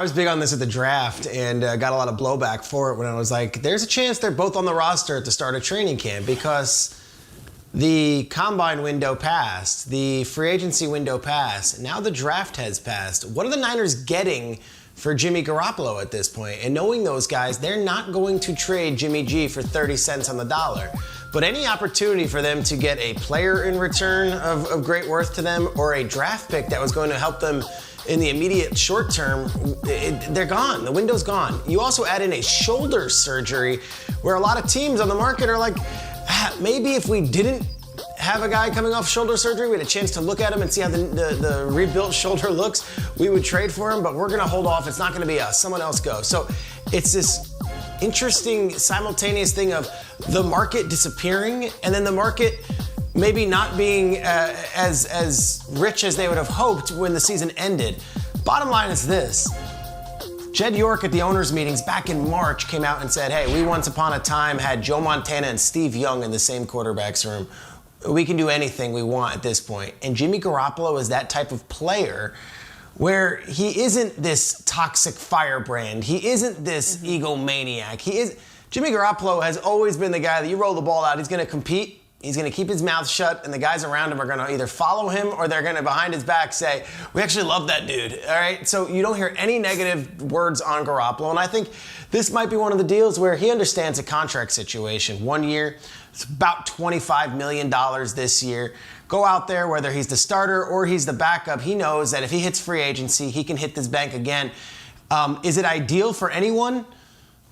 I was big on this at the draft and got a lot of blowback for it when I was like, there's a chance they're both on the roster at the start of training camp because the combine window passed, the free agency window passed, now the draft has passed. What are the Niners getting for Jimmy Garoppolo at this point? And knowing those guys, they're not going to trade Jimmy G for 30 cents on the dollar. But any opportunity for them to get a player in return of great worth to them or a draft pick that was going to help them in the immediate short term, they're gone. The window's gone. You also add in a shoulder surgery where a lot of teams on the market are like, maybe if we didn't have a guy coming off shoulder surgery, we had a chance to look at him and see how the rebuilt shoulder looks, we would trade for him, but we're going to hold off. It's not going to be us. Someone else go. So it's this interesting simultaneous thing of the market disappearing and then the market maybe not being as rich as they would have hoped when the season ended. Bottom line is this. Jed York at the owners' meetings back in March came out and said, hey, we once upon a time had Joe Montana and Steve Young in the same quarterback's room. We can do anything we want at this point. And Jimmy Garoppolo is that type of player where he isn't this toxic firebrand. He isn't this egomaniac. Jimmy Garoppolo has always been the guy that you roll the ball out, he's going to compete. He's going to keep his mouth shut, and the guys around him are going to either follow him or they're going to, behind his back, say, we actually love that dude, all right? So you don't hear any negative words on Garoppolo, and I think this might be one of the deals where he understands a contract situation. 1 year, it's about $25 million this year. Go out there, whether he's the starter or he's the backup, he knows that if he hits free agency, he can hit this bank again. Is it ideal for anyone?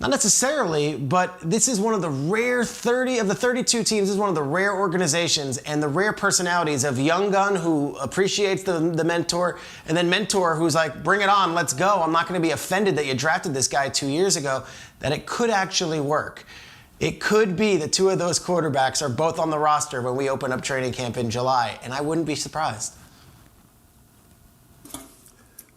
Not necessarily, but this is one of the rare 30 of the 32 teams. This is one of the rare organizations and the rare personalities of young gun who appreciates the mentor, and then mentor who's like, bring it on, let's go. I'm not going to be offended that you drafted this guy 2 years ago, that it could actually work. It could be that two of those quarterbacks are both on the roster when we open up training camp in July, and I wouldn't be surprised.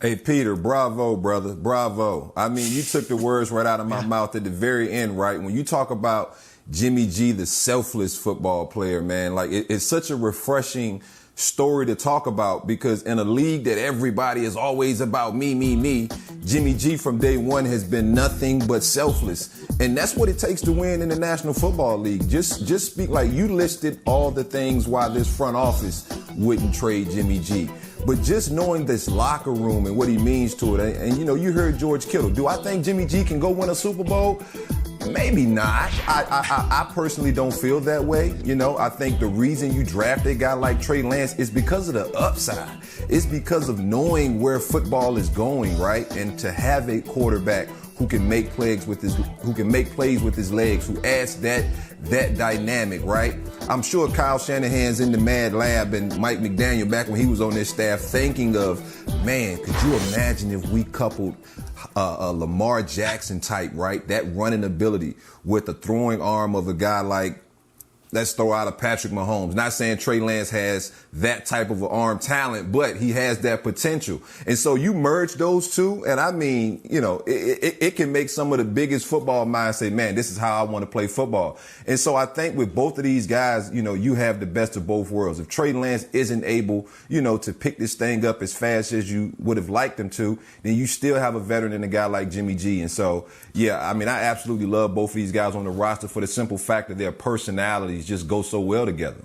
Hey, Peter, bravo, brother, bravo. I mean, you took the words right out of my mouth at the very end, right? When you talk about Jimmy G, the selfless football player, man, like it's such a refreshing story to talk about because in a league that everybody is always about me, Jimmy G from day one has been nothing but selfless. And that's what it takes to win in the National Football League. Just speak like you listed all the things why this front office wouldn't trade Jimmy G. But just knowing this locker room and what he means to it, and you know, you heard George Kittle. Do I think Jimmy G can go win a Super Bowl? Maybe not. I personally don't feel that way. You know, I think the reason you draft a guy like Trey Lance is because of the upside. It's because of knowing where football is going, right? And to have a quarterback who can make plays with his legs, who adds that dynamic, right? I'm sure Kyle Shanahan's in the Mad Lab and Mike McDaniel back when he was on this staff thinking of, man, could you imagine if we coupled a Lamar Jackson type, right? That running ability with the throwing arm of a guy like, let's throw out a Patrick Mahomes. Not saying Trey Lance has that type of arm talent, but he has that potential. And so you merge those two, and I mean, you know, it can make some of the biggest football minds say, man, this is how I want to play football. And so I think with both of these guys, you know, you have the best of both worlds. If Trey Lance isn't able, you know, to pick this thing up as fast as you would have liked him to, then you still have a veteran in a guy like Jimmy G. And so, yeah, I mean, I absolutely love both of these guys on the roster for the simple fact that their personalities just go so well together.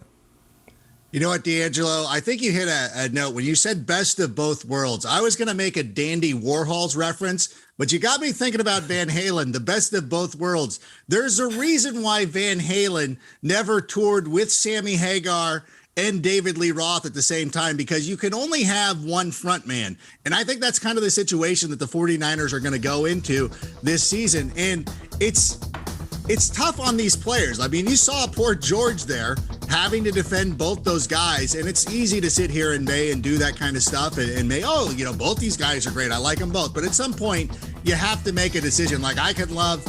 You know what, D'Angelo? I think you hit a note when you said best of both worlds. I was going to make a Dandy Warhol's reference, but you got me thinking about Van Halen, the best of both worlds. There's a reason why Van Halen never toured with Sammy Hagar and David Lee Roth at the same time, because you can only have one front man. And I think that's kind of the situation that the 49ers are going to go into this season. And it's tough on these players. I mean, you saw poor George there having to defend both those guys, and it's easy to sit here in May and do that kind of stuff and May, oh, you know, both these guys are great. I like them both. But at some point, you have to make a decision. Like, I can love,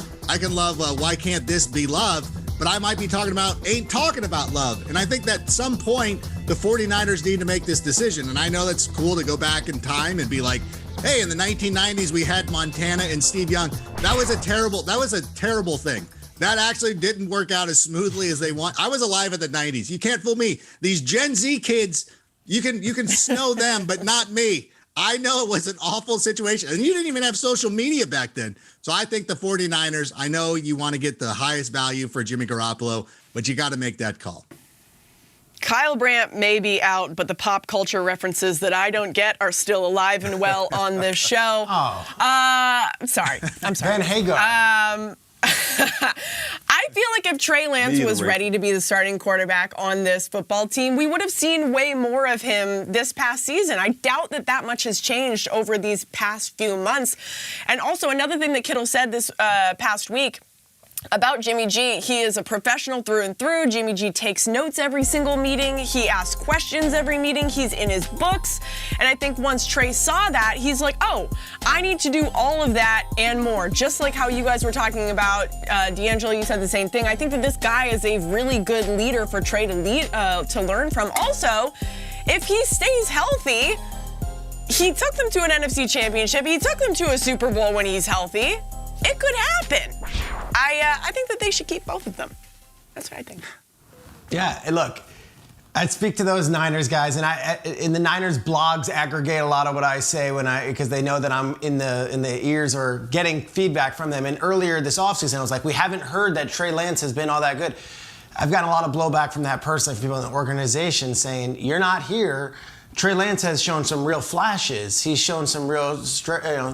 why can't this be love? But I might be ain't talking about love. And I think that at some point, the 49ers need to make this decision. And I know that's cool to go back in time and be like, hey, in the 1990s, we had Montana and Steve Young. That was a terrible thing. That actually didn't work out as smoothly as they want. I was alive in the 90s. You can't fool me. These Gen Z kids, you can snow them, but not me. I know it was an awful situation, and you didn't even have social media back then. So I think the 49ers, I know you want to get the highest value for Jimmy Garoppolo, but you got to make that call. Kyle Brandt may be out, but the pop culture references that I don't get are still alive and well on this show. Oh. I'm sorry. Van Hagar. I feel like if Trey Lance was ready to be the starting quarterback on this football team, we would have seen way more of him this past season. I doubt that much has changed over these past few months. And also another thing that Kittle said this past week about Jimmy G, he is a professional through and through. Jimmy G takes notes every single meeting. He asks questions every meeting. He's in his books. And I think once Trey saw that, he's like, oh, I need to do all of that and more. Just like how you guys were talking about, D'Angelo, you said the same thing. I think that this guy is a really good leader for Trey to learn from. Also, if he stays healthy, he took them to an NFC championship. He took them to a Super Bowl when he's healthy. It could happen. I think that they should keep both of them. That's what I think. Yeah, and look, I speak to those Niners guys, and in the Niners blogs aggregate a lot of what I say because they know that I'm in the ears or getting feedback from them. And earlier this offseason, I was like, we haven't heard that Trey Lance has been all that good. I've gotten a lot of blowback from that personally, from people in the organization saying, you're not here. Trey Lance has shown some real flashes. He's shown some real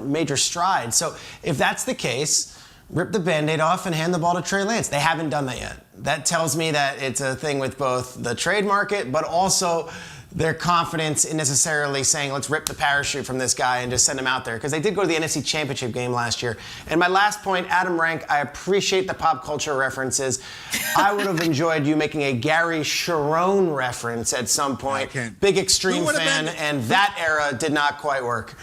major strides. So if that's the case, rip the Band-Aid off and hand the ball to Trey Lance. They haven't done that yet. That tells me that it's a thing with both the trade market, but also their confidence in necessarily saying, let's rip the parachute from this guy and just send him out there. Because they did go to the NFC Championship game last year. And my last point, Adam Rank, I appreciate the pop culture references. I would have enjoyed you making a Gary Sharon reference at some point. Big Extreme fan, and that era did not quite work.